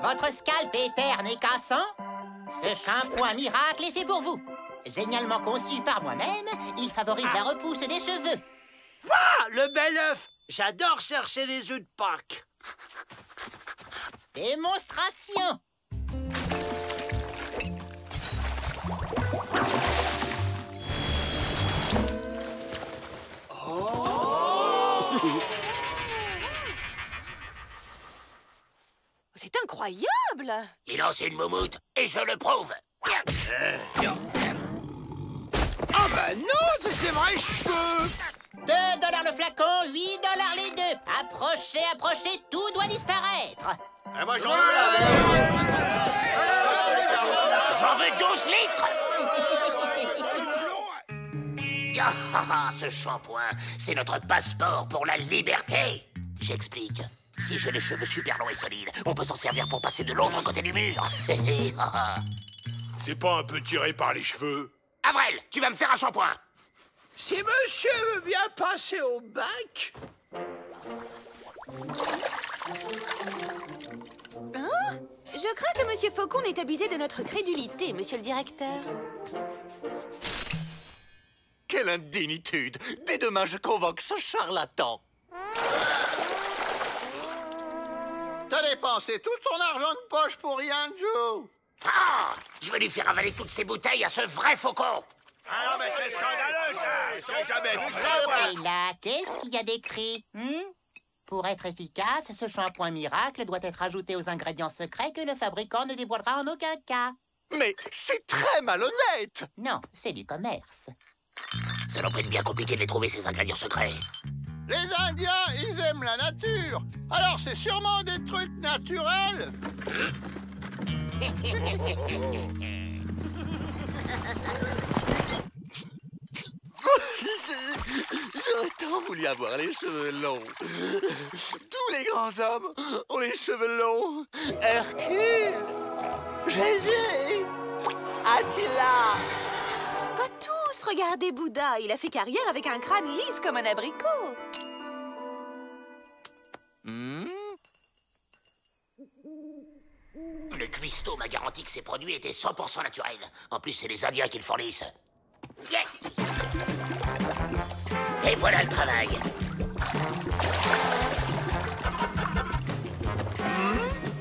Votre scalp est terne et cassant? Ce shampoing miracle est fait pour vous. Génialement conçu par moi-même, il favorise la repousse des cheveux. Ah, le bel œuf! J'adore chercher les œufs de Pâques. Démonstration. C'est incroyable! Il lance une moumoute et je le prouve. Ah bah non, c'est ses vrais cheveux! 2 $ le flacon, 8 $ les deux. Approchez, approchez, tout doit disparaître. Moi j'en veux J'en veux 12 litres. Ce shampoing, c'est notre passeport pour la liberté. J'explique. Si j'ai les cheveux super longs et solides, on peut s'en servir pour passer de l'autre côté du mur. C'est pas un peu tiré par les cheveux? Avril, tu vas me faire un shampoing. Si monsieur veut bien passer au bac... Hein? Je crains que Monsieur Faucon n'ait abusé de notre crédulité, monsieur le directeur. Quelle indignitude! Dès demain, je convoque ce charlatan. T'as dépensé tout ton argent de poche pour rien, Joe. Ah, je vais lui faire avaler toutes ces bouteilles à ce vrai faucon. Ah non, mais c'est scandaleux, ça! J'ai jamais vu ça, Et là, qu'est-ce qu'il y a d'écrit? Pour être efficace, ce shampoing miracle doit être ajouté aux ingrédients secrets que le fabricant ne dévoilera en aucun cas. Mais c'est très malhonnête! Non, c'est du commerce. Ça n'en peine bien compliqué de les trouver, ces ingrédients secrets. Les Indiens, ils aiment la nature. Alors c'est sûrement des trucs naturels. J'aurais tant voulu avoir les cheveux longs. Tous les grands hommes ont les cheveux longs. Hercule, Jésus, Attila. Pas tous, regardez Bouddha. Il a fait carrière avec un crâne lisse comme un abricot. Le cuistot m'a garanti que ces produits étaient 100% naturels. En plus, c'est les Indiens qui le fournissent. Yeah. Et voilà le travail.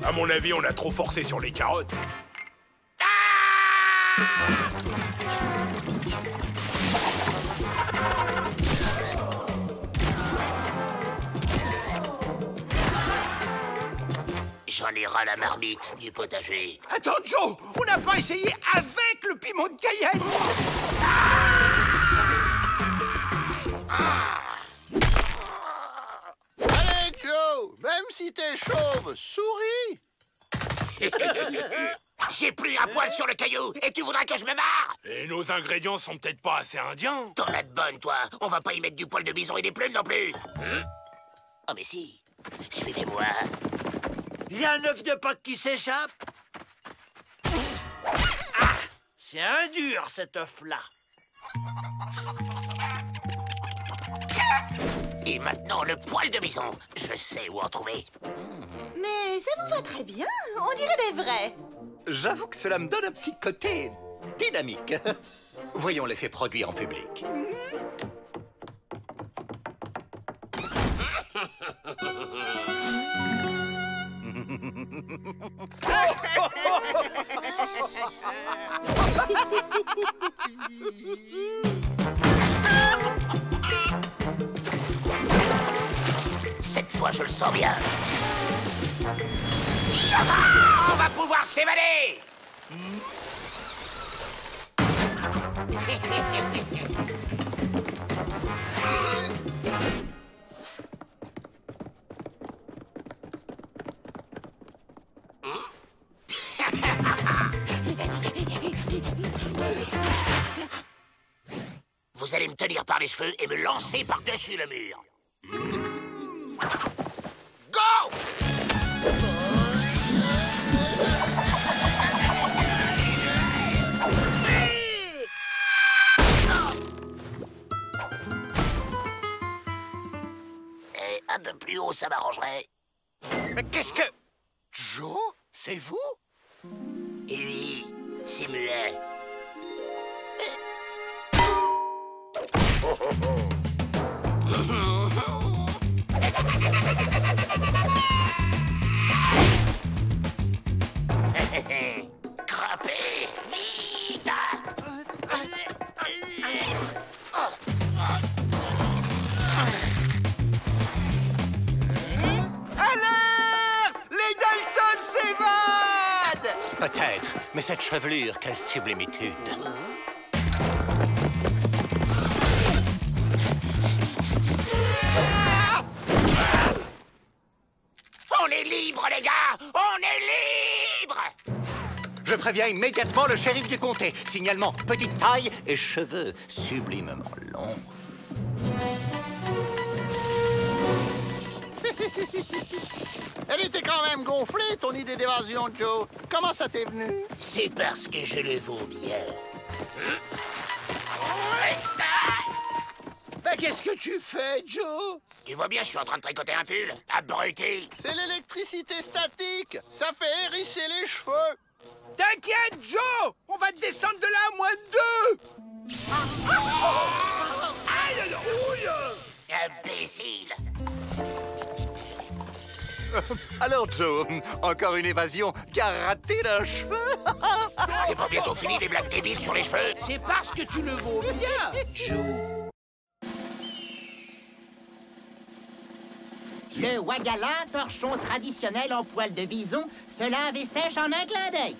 À mon avis, on a trop forcé sur les carottes. J'en ai ras la marmite du potager. Attends, Joe, on n'a pas essayé avec le piment de Cayenne. Allez, Joe, même si t'es chauve, souris. J'ai plus un poil sur le caillou et tu voudrais que je me marre? Et nos ingrédients sont peut-être pas assez indiens? T'en as de bonnes, toi. On va pas y mettre du poil de bison et des plumes non plus. Oh, mais si. Suivez-moi. Il y a un œuf de Pâques qui s'échappe. Ah, c'est un dur, cet œuf-là. Et maintenant, le poil de bison. Je sais où en trouver. Mais ça vous va très bien. On dirait des vrais. J'avoue que cela me donne un petit côté dynamique. Voyons l'effet produit en public. Cette fois, je le sens bien. On va pouvoir s'évader. Vous allez me tenir par les cheveux et me lancer par-dessus le mur. Go! Et un peu plus haut, ça m'arrangerait. Mais qu'est-ce que... Joe, C'est vous? Et oui, c'est muet. Crapez, vite! Alerte! Les Dalton s'évadent! Peut-être, mais cette chevelure, quelle sublimitude! On est libre, les gars! On est libre! Je préviens immédiatement le shérif du comté. Signalement, petite taille et cheveux sublimement longs. Elle était quand même gonflée, ton idée d'évasion, Joe. Comment ça t'est venu? C'est parce que je le vaux bien. Ben, qu'est-ce que tu fais, Joe? Tu vois bien, je suis en train de tricoter un pull. Abruti! C'est l'électricité statique. Ça fait hérisser les cheveux. T'inquiète, Joe! On va te descendre de là à moins de 2! Aïe, aïe, aïe! Imbécile! Alors, Joe, encore une évasion karaté d'un cheveu? C'est pas bientôt fini les blagues débiles sur les cheveux? C'est parce que tu le vaux bien, Joe. Le Wagala, torchon traditionnel en poil de bison, se lave et sèche en un clin d'œil.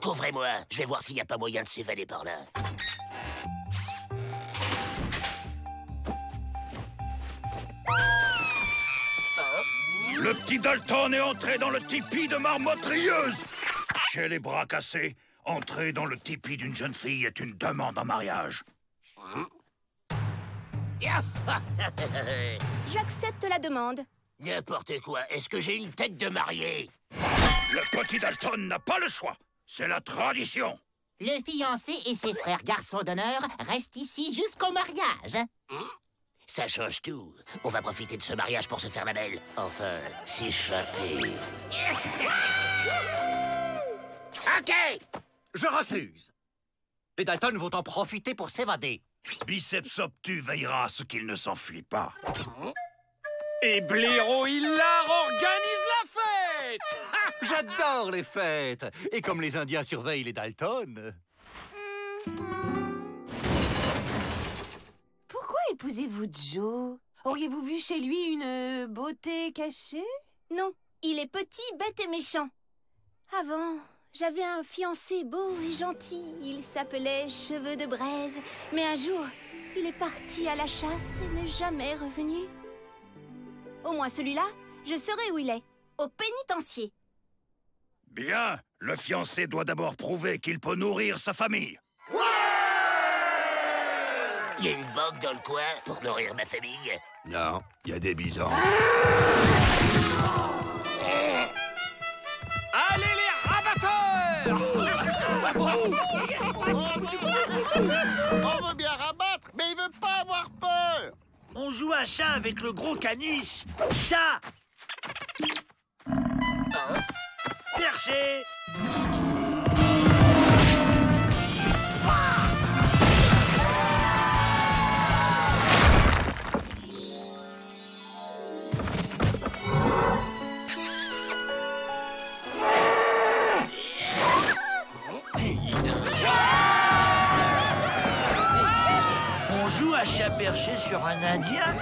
Couvrez-moi, je vais voir s'il n'y a pas moyen de s'évader par là. Le petit Dalton est entré dans le tipi de marmotrieuse. Chez les bras cassés, entrer dans le tipi d'une jeune fille est une demande en mariage. J'accepte la demande. N'importe quoi, est-ce que j'ai une tête de mariée? Le petit Dalton n'a pas le choix. C'est la tradition. Le fiancé et ses frères garçons d'honneur restent ici jusqu'au mariage. Ça change tout. On va profiter de ce mariage pour se faire la belle. Enfin, s'échapper. OK! Je refuse. Les Dalton vont en profiter pour s'évader. Biceps obtus veillera à ce qu'il ne s'enfuit pas. Et Blaireau Hilar organise la fête! J'adore les fêtes. Et comme les Indiens surveillent les Dalton... Pourquoi épousez-vous Joe? Auriez-vous vu chez lui une beauté cachée? Non, il est petit, bête et méchant. Avant, j'avais un fiancé beau et gentil. Il s'appelait Cheveux de Braise. Mais un jour, il est parti à la chasse et n'est jamais revenu. Au moins celui-là, je saurai où il est. Au pénitencier. Bien, le fiancé doit d'abord prouver qu'il peut nourrir sa famille. Il y a une banque dans le coin pour nourrir ma famille. Non, il y a des bisons. Allez les rabatteurs! On veut bien rabattre, mais il veut pas avoir peur. On joue à chat avec le gros caniche. Chat! Perché! On joue à chat perché sur un Indien?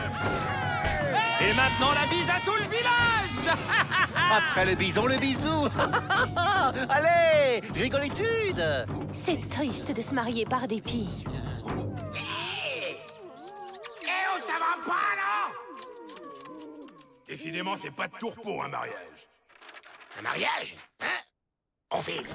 Et maintenant la bise à tout le village! Après le bison, le bisou. Allez, rigolitude. C'est triste de se marier par dépit. on ça va pas, non? Décidément, c'est pas de tourpeau, un mariage. Un mariage? Hein? On file.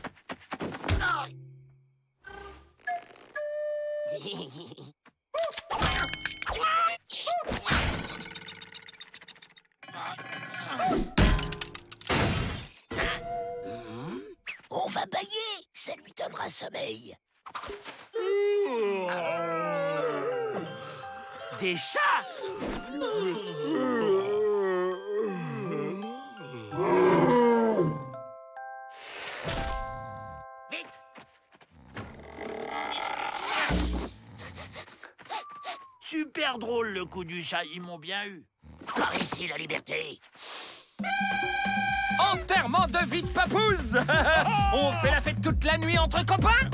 On va bailler, ça lui donnera sommeil. Des chats! super drôle le coup du chat, ils m'ont bien eu. Par ici, la liberté. Enterrement de vie de papouze. On fait la fête toute la nuit entre copains.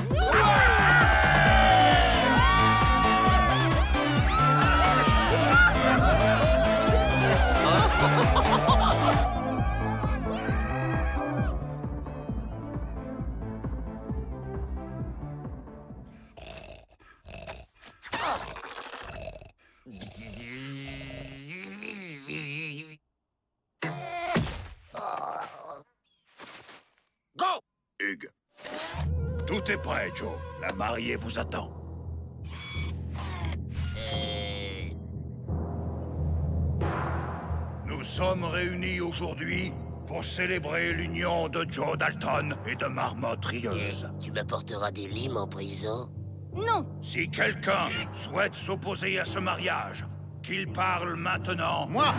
Go! Hugues. Tout est prêt, Joe. La mariée vous attend. Nous sommes réunis aujourd'hui pour célébrer l'union de Joe Dalton et de Marmotte Rieuse. Tu m'apporteras des limes en prison? Non, Si quelqu'un souhaite s'opposer à ce mariage, qu'il parle maintenant. Moi!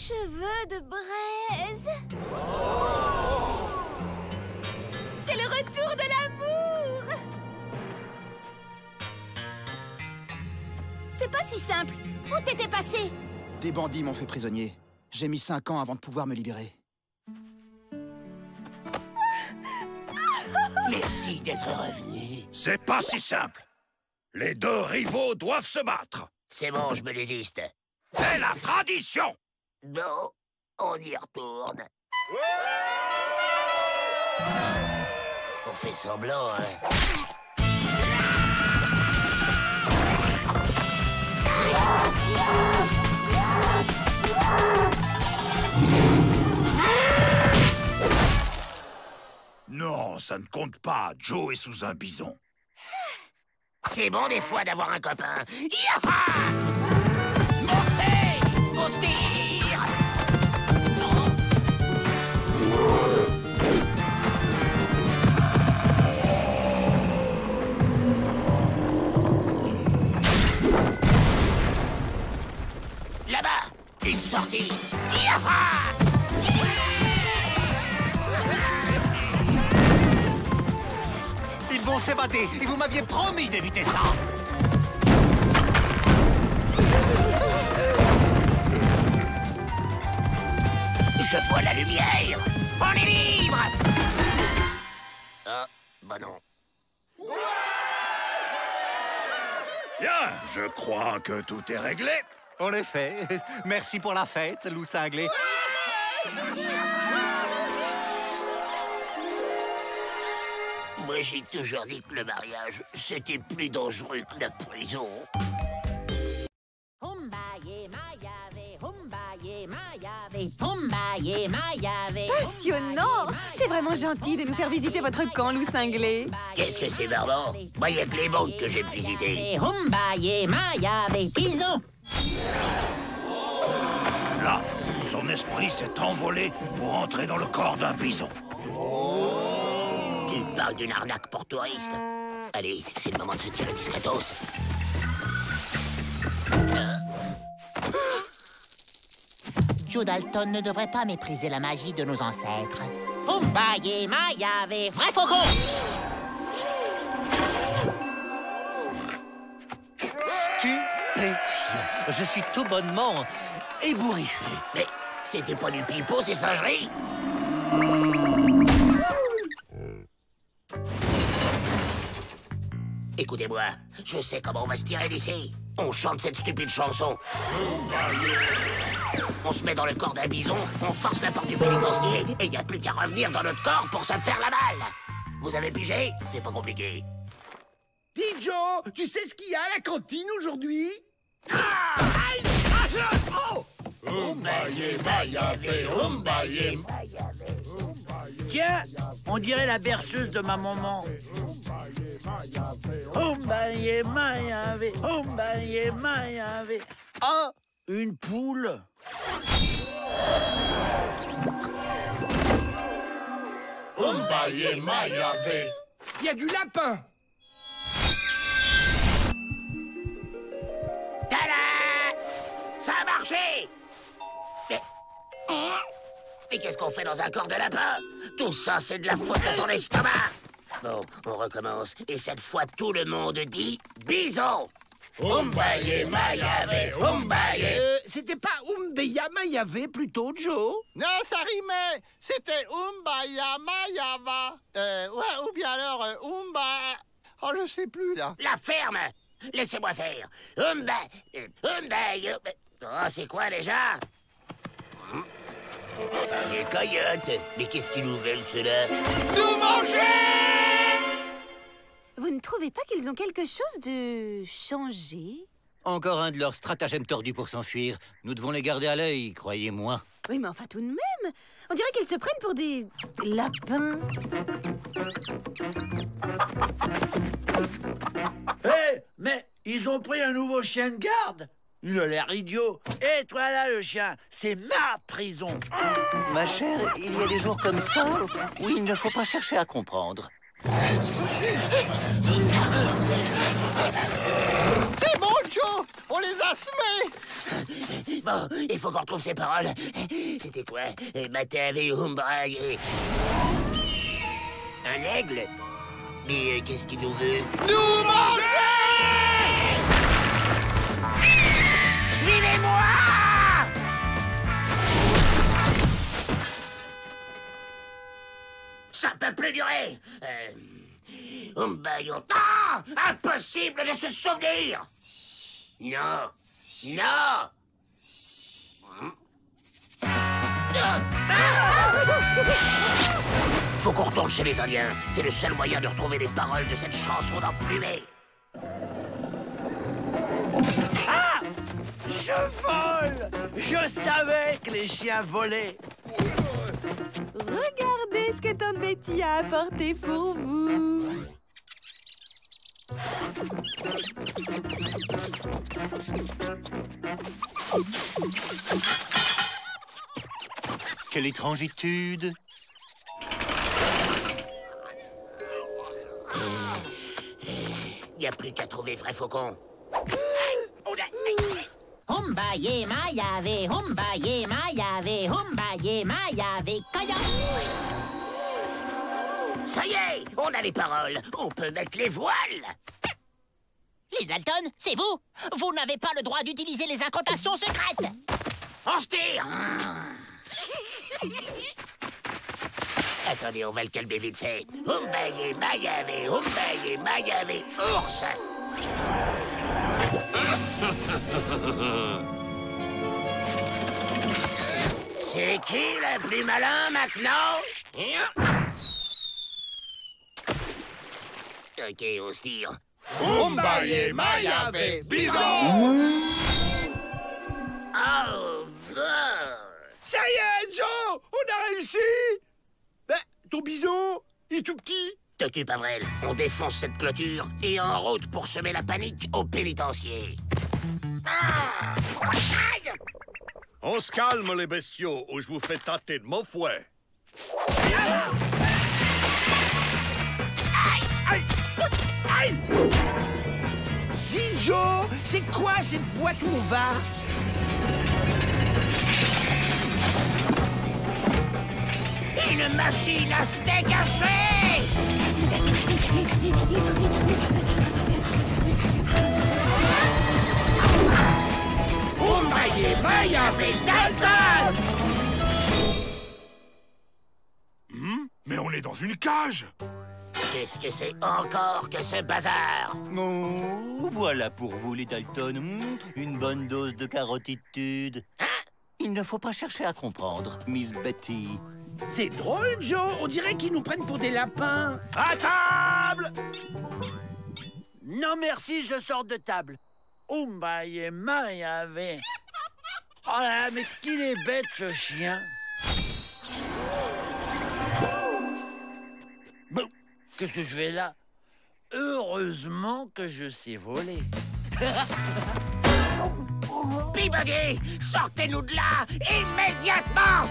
cheveux de braise. C'est le retour de l'amour. C'est pas si simple. Où t'étais passé? Des bandits m'ont fait prisonnier. J'ai mis 5 ans avant de pouvoir me libérer. Merci d'être revenu. C'est pas si simple. Les deux rivaux doivent se battre. C'est bon, je me désiste. C'est la tradition. Bon, on y retourne. On fait semblant, hein. Non, ça ne compte pas. Joe est sous un bison. C'est bon des fois d'avoir un copain. Yaha! Montez! On se tire! Là-bas! Une sortie! Yaha! Ils vont s'évader et vous m'aviez promis d'éviter ça. Je vois la lumière. On est libre. Ah, bah non. Bien, je crois que tout est réglé. En effet. Merci pour la fête, loup cinglé. Moi, j'ai toujours dit que le mariage, c'était plus dangereux que la prison. Passionnant! C'est vraiment gentil de nous faire visiter votre camp, loup cinglé. Qu'est-ce que c'est barbant? Moi, y a que les banques que j'aime visiter. Là, son esprit s'est envolé pour entrer dans le corps d'un bison. Tu parles d'une arnaque pour touristes. Allez, c'est le moment de se tirer discretos. Joe Dalton ne devrait pas mépriser la magie de nos ancêtres. Humbaye Mayave, vrai faucon! Stupéfiant. Je suis tout bonnement ébouriffé. Mais c'était pas du pipeau, ces singeries? Écoutez-moi, je sais comment on va se tirer d'ici. On chante cette stupide chanson. On se met dans le corps d'un bison, on force la porte du pénitencier, et il n'y a plus qu'à revenir dans notre corps pour se faire la balle. Vous avez pigé? C'est pas compliqué. Dis Joe, tu sais ce qu'il y a à la cantine aujourd'hui? Tiens, on dirait la berceuse de ma maman. Humbaye Mayave, Humbaye Mayave. Ah, une poule. Humbaye Mayave. Il y a du lapin. Tada! Ça a marché! Mais qu'est-ce qu'on fait dans un corps de lapin? Tout ça, c'est de la faute de ton estomac! Bon, on recommence. Et cette fois, tout le monde dit bison! Umbaye Mayave, Umbaye. C'était pas Umbeya Mayave plutôt, Joe? Non, ça rimait. C'était Umbaya Mayava. Ouais, ou bien alors Umba... Oh, je sais plus, là. La ferme! Laissez-moi faire. Oh, c'est quoi déjà? Des coyotes. Mais qu'est-ce qu'ils nous veulent, ceux-là? Nous manger! Vous ne trouvez pas qu'ils ont quelque chose de changé? Encore un de leurs stratagèmes tordus pour s'enfuir. Nous devons les garder à l'œil, croyez-moi. Oui, mais enfin tout de même. On dirait qu'ils se prennent pour des lapins. Hé, mais ils ont pris un nouveau chien de garde. Il a l'air idiot. Et toi là, le chien, c'est ma prison. Ma chère, il y a des jours comme ça où il ne faut pas chercher à comprendre. C'est bon, Joe! On les a semés! Bon, il faut qu'on retrouve ces paroles. C'était quoi? Matave Umbaye. Un aigle? Mais qu'est-ce qu'il nous veut? Nous manger! Suivez-moi! Ça peut plus durer! Umbaye... Ah! Impossible de se souvenir! Non! Non! Faut qu'on retourne chez les Indiens. C'est le seul moyen de retrouver les paroles de cette chanson d'emplumé. Ah! Je vole! Je savais que les chiens volaient. Regardez ce que Tante Betty a apporté pour vous. Quelle étrangitude! Y a plus qu'à trouver Vrai Faucon. Umbaye Mayave, Umbaye Mayave, Umbaye Mayave, coyote! Ça y est, on a les paroles. On peut mettre les voiles. Les Dalton, c'est vous? Vous n'avez pas le droit d'utiliser les incantations secrètes! On se tire. Attendez, on va le calmer vite fait. Umbaye Mayave, Umbaye Mayave, ours. C'est qui le plus malin maintenant? Ok, on se tire. Umbaye Mayave, bison. Oh, Ça y est, Joe! On a réussi! Ben, ton bison, il est tout petit. T'occupe, Avril. On défonce cette clôture et en route pour semer la panique au pénitencier. Ah! Aïe! On se calme, les bestiaux, ou je vous fais tâter de mon fouet. Aïe! Aïe! Dis, Joe, c'est quoi cette boîte où on va? Une machine à steak haché! Umbaye Mayave, Dalton. Mais on est dans une cage! Qu'est-ce que c'est encore que ce bazar? Oh, voilà pour vous, les Dalton. Une bonne dose de carotitude. Il ne faut pas chercher à comprendre, Miss Betty. C'est drôle, Joe. On dirait qu'ils nous prennent pour des lapins. À table! Non, merci, je sors de table. Umbaye Mayave. Oh là, mais qu'il est bête, ce chien. Bon, qu'est-ce que je fais là? Heureusement que je sais voler. Peabody, sortez-nous de là immédiatement!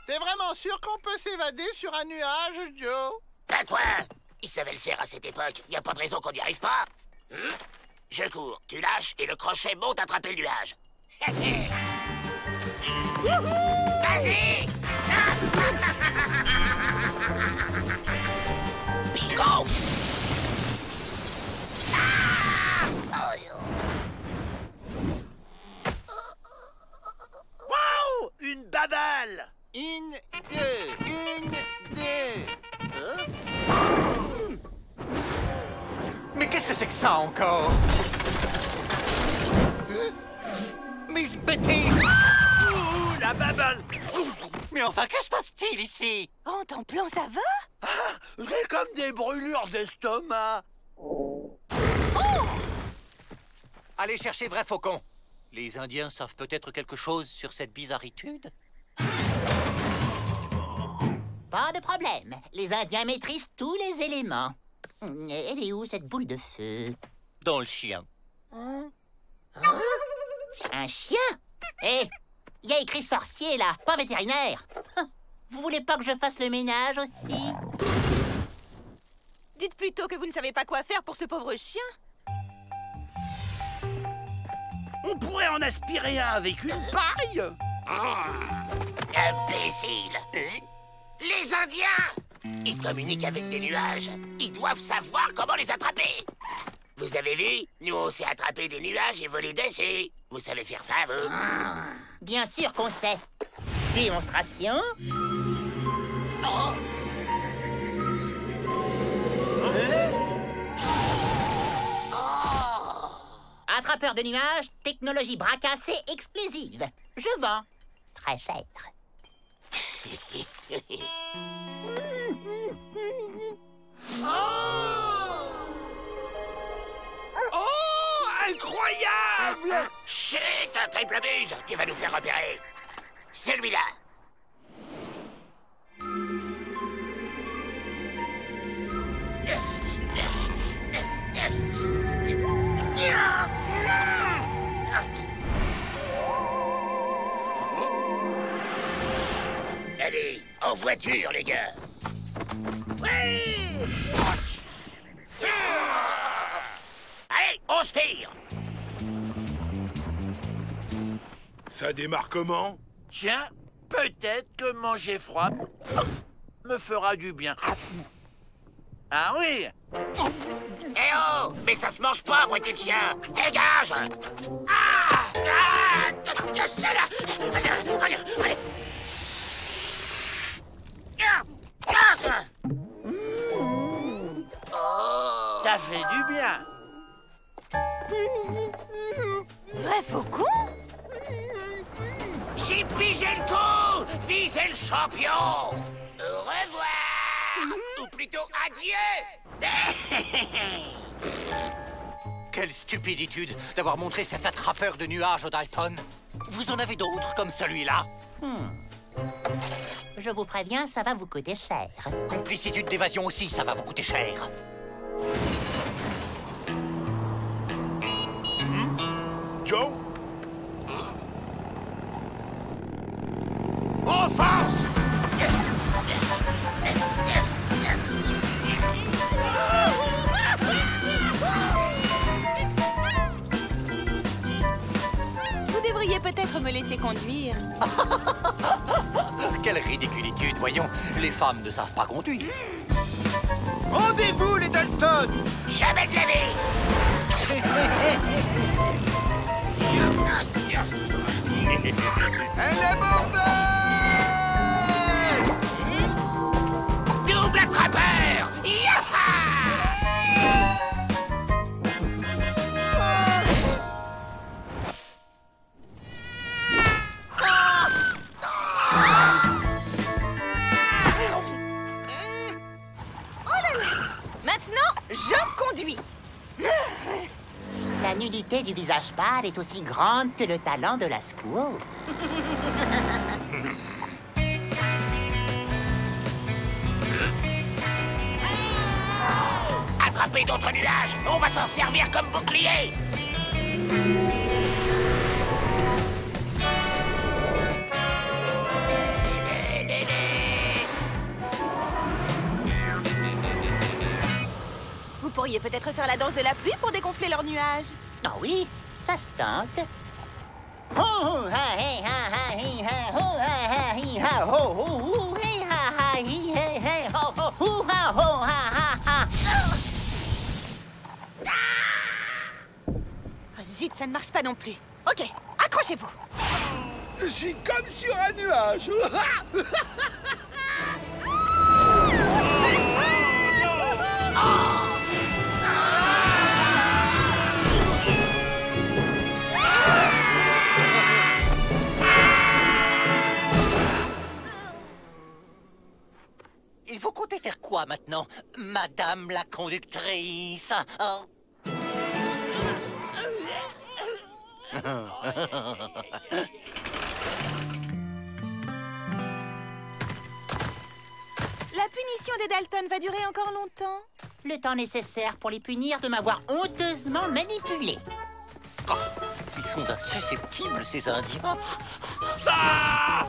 T'es vraiment sûr qu'on peut s'évader sur un nuage, Joe? Ben quoi? Il savait le faire à cette époque. Y a pas de raison qu'on n'y arrive pas. Je cours, tu lâches et le crochet monte attraper le nuage. Vas-y! Qu'est-ce que c'est que ça encore? Miss Betty! Ouh, la babane! Mais enfin, que se passe-t-il ici? Oh, ton plan, ça va? Ah, j'ai comme des brûlures d'estomac. Allez chercher Vrai Faucon. Les Indiens savent peut-être quelque chose sur cette bizarritude? Pas de problème. Les Indiens maîtrisent tous les éléments. Elle est où, cette boule de feu? Dans le chien. Un chien? Hé, il y a écrit sorcier, là, pas vétérinaire. Vous voulez pas que je fasse le ménage aussi? Dites plutôt que vous ne savez pas quoi faire pour ce pauvre chien. On pourrait en aspirer un avec une paille. Imbécile! Les Indiens! Ils communiquent avec des nuages. Ils doivent savoir comment les attraper. Vous avez vu? Nous, on sait attraper des nuages et voler dessus. Vous savez faire ça, vous? Bien sûr qu'on sait. Démonstration. Oh! Attrapeur de nuages, technologie bras cassés exclusive. Je vends. Très cher. Oh, incroyable! Chut, un triple buse! Tu vas nous faire repérer. Celui-là. Allez, en voiture, les gars. Oui! Allez, on se tire. Ça démarre comment? Tiens, peut-être que manger froid me fera du bien. Ah oui? Eh oh! Mais ça se mange pas, bruité de chien! Dégage! Allez! Ça fait du bien. Vrai Faucon? J'ai pigé le coup! Visez le champion! Au revoir! Ou plutôt adieu! Quelle stupiditude d'avoir montré cet attrapeur de nuages au Dalton. Vous en avez d'autres comme celui-là? Je vous préviens, ça va vous coûter cher. Complicitude d'évasion aussi, ça va vous coûter cher. Joe? Offense! Vous devriez peut-être me laisser conduire. Quelle ridiculitude, voyons. Les femmes ne savent pas conduire. Rendez-vous, les Dalton! Jamais de la vie! Elle est bordée! Double attrapeur! Yaha! Maintenant, je conduis. La nudité du visage pâle est aussi grande que le talent de la squaw. Attraper d'autres nuages! On va s'en servir comme bouclier! Vous pourriez peut-être faire la danse de la pluie pour dégonfler leurs nuages. Ah oui, ça se tente. Oh, ha, hey, ha, ha, hi, ha, ho, ha, ha, hi, ha, ho, ho, ho, hey, ha, ha, hi, hey, hey, ho, ho, ho, ha, ho, ha, ha, ha. Oh, zut, ça ne marche pas non plus. Ok, accrochez-vous. Je suis comme sur un nuage. il faut compter faire quoi maintenant, madame la conductrice? Oh. La punition des Dalton va durer encore longtemps. Le temps nécessaire pour les punir de m'avoir honteusement manipulé. Oh, ils sont insusceptibles, ces Indiens. Ah!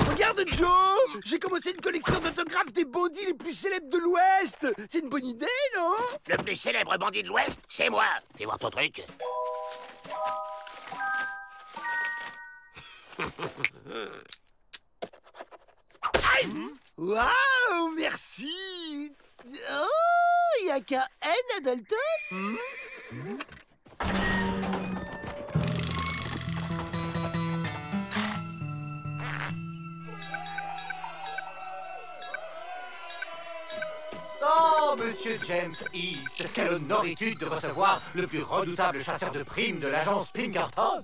Regarde, Joe! J'ai commencé une collection d'autographes des bandits les plus célèbres de l'Ouest! C'est une bonne idée, non? Le plus célèbre bandit de l'Ouest, c'est moi. Fais voir ton truc. Waouh, merci! Oh, y a qu'un N à Dalton? Oh, monsieur James East, quelle honoritude de recevoir le plus redoutable chasseur de primes de l'agence Pinkerton.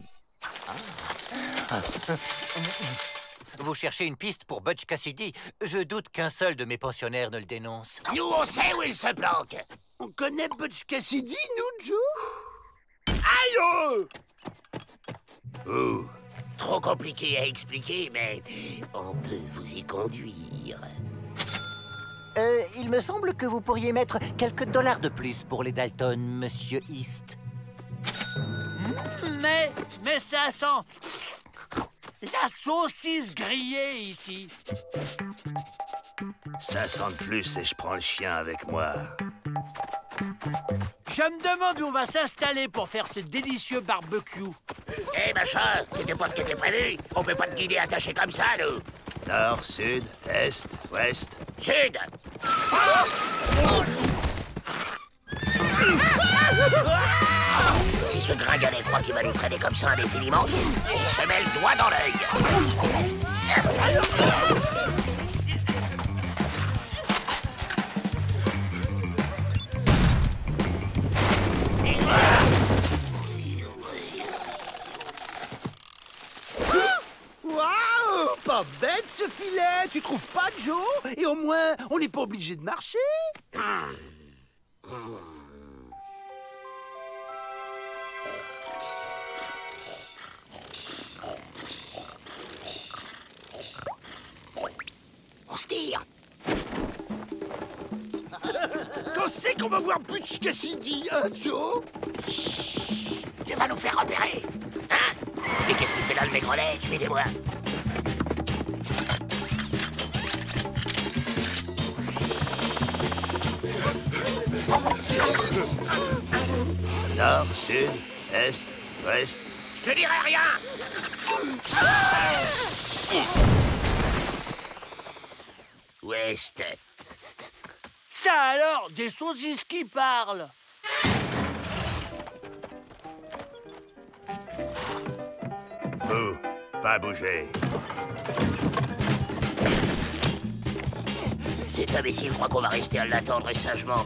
Vous cherchez une piste pour Butch Cassidy? Je doute qu'un seul de mes pensionnaires ne le dénonce. Nous, on sait où il se planque. On connaît Butch Cassidy, nous, Joe? Aïe! Oh, trop compliqué à expliquer, mais on peut vous y conduire. Il me semble que vous pourriez mettre quelques dollars de plus pour les Dalton, monsieur East. Mais ça sent la saucisse grillée ici. Ça sent de plus et je prends le chien avec moi. Je me demande où on va s'installer pour faire ce délicieux barbecue. Eh, machin, c'était pas ce qui était prévu. On peut pas te guider attaché comme ça, nous. Nord, sud, est, ouest. Sud. Si ce gringalet croit qu'il va nous traîner comme ça indéfiniment, il se met le doigt dans l'œil. Waouh! Pas bête ce filet, tu trouves pas, Joe? Et au moins, on n'est pas obligé de marcher. On se tire. Quand c'est qu'on va voir Butch Cassidy, hein, Joe? Chut, tu vas nous faire repérer. Hein? Mais qu'est-ce qu'il fait là, le maigrelet? Suivez-moi. Nord, sud, est, ouest. Je te dirai rien. Ouest. Ça alors, des saucisses qui parlent. Vous, pas bouger. Cet imbécile croit qu'on va rester à l'attendre sagement.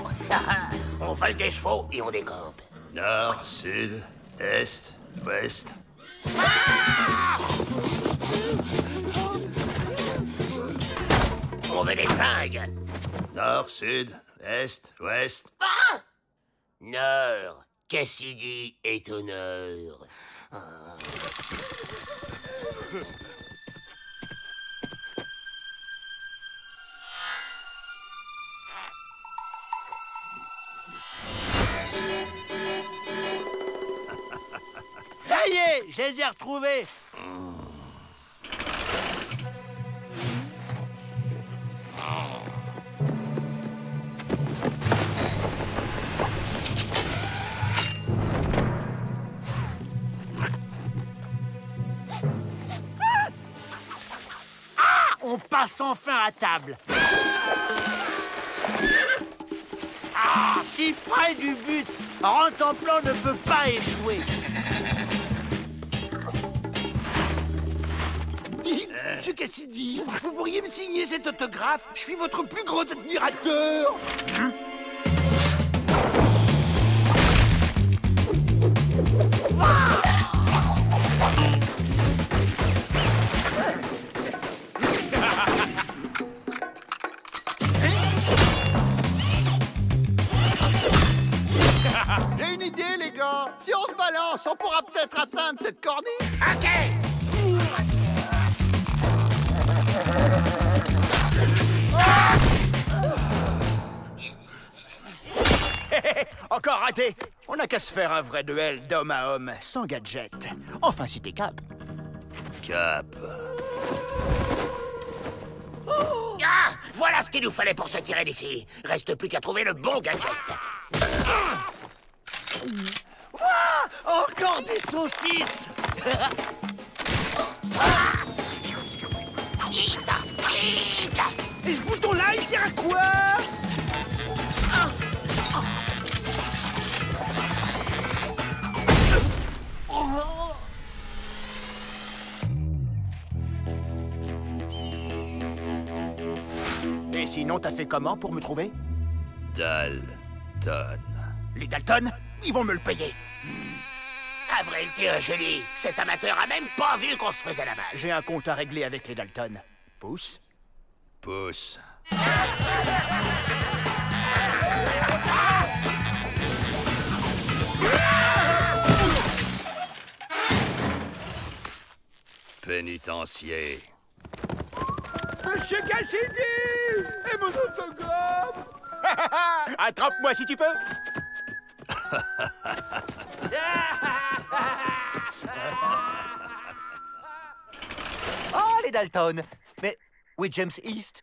On vole des chevaux et on décampe. Nord, sud, est, ouest. On veut des flingues. Nord, sud, est, ouest. Ah! Nord. Cassidy est au nord. Ça y est, je les ai retrouvés. On passe enfin à table. Ah, si près du but, Rantanplan ne peut pas échouer. Monsieur Cassidy, vous pourriez me signer cet autographe? Je suis votre plus grand admirateur. J'ai une idée, les gars. Si on se balance, on pourra peut-être atteindre cette corniche. Ok. Encore raté. On n'a qu'à se faire un vrai duel d'homme à homme, sans gadget. Enfin, si t'es Cap. Cap. Ah, voilà ce qu'il nous fallait pour se tirer d'ici. Reste plus qu'à trouver le bon gadget. Encore des saucisses. Vite, vite. Et ce bouton-là, il sert à quoi? Et sinon, t'as fait comment pour me trouver? Dalton. Les Dalton, ils vont me le payer. Avril, t'es un génie. Cet amateur a même pas vu qu'on se faisait la malle. J'ai un compte à régler avec les Dalton. Pousse. Pousse. Pénitencier. Monsieur Cassidy! Et mon autographe! Attrape-moi si tu peux. Oh, les Dalton! Mais où est James East?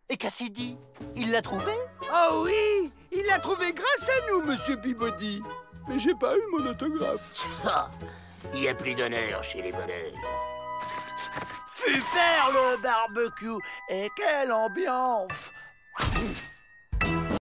Et Cassidy? Il l'a trouvé? Oh oui! Il l'a trouvé grâce à nous, Monsieur Peabody. Mais j'ai pas eu mon autographe. Ah, il n'y a plus d'honneur chez les voleurs. Super le barbecue. Et quelle ambiance.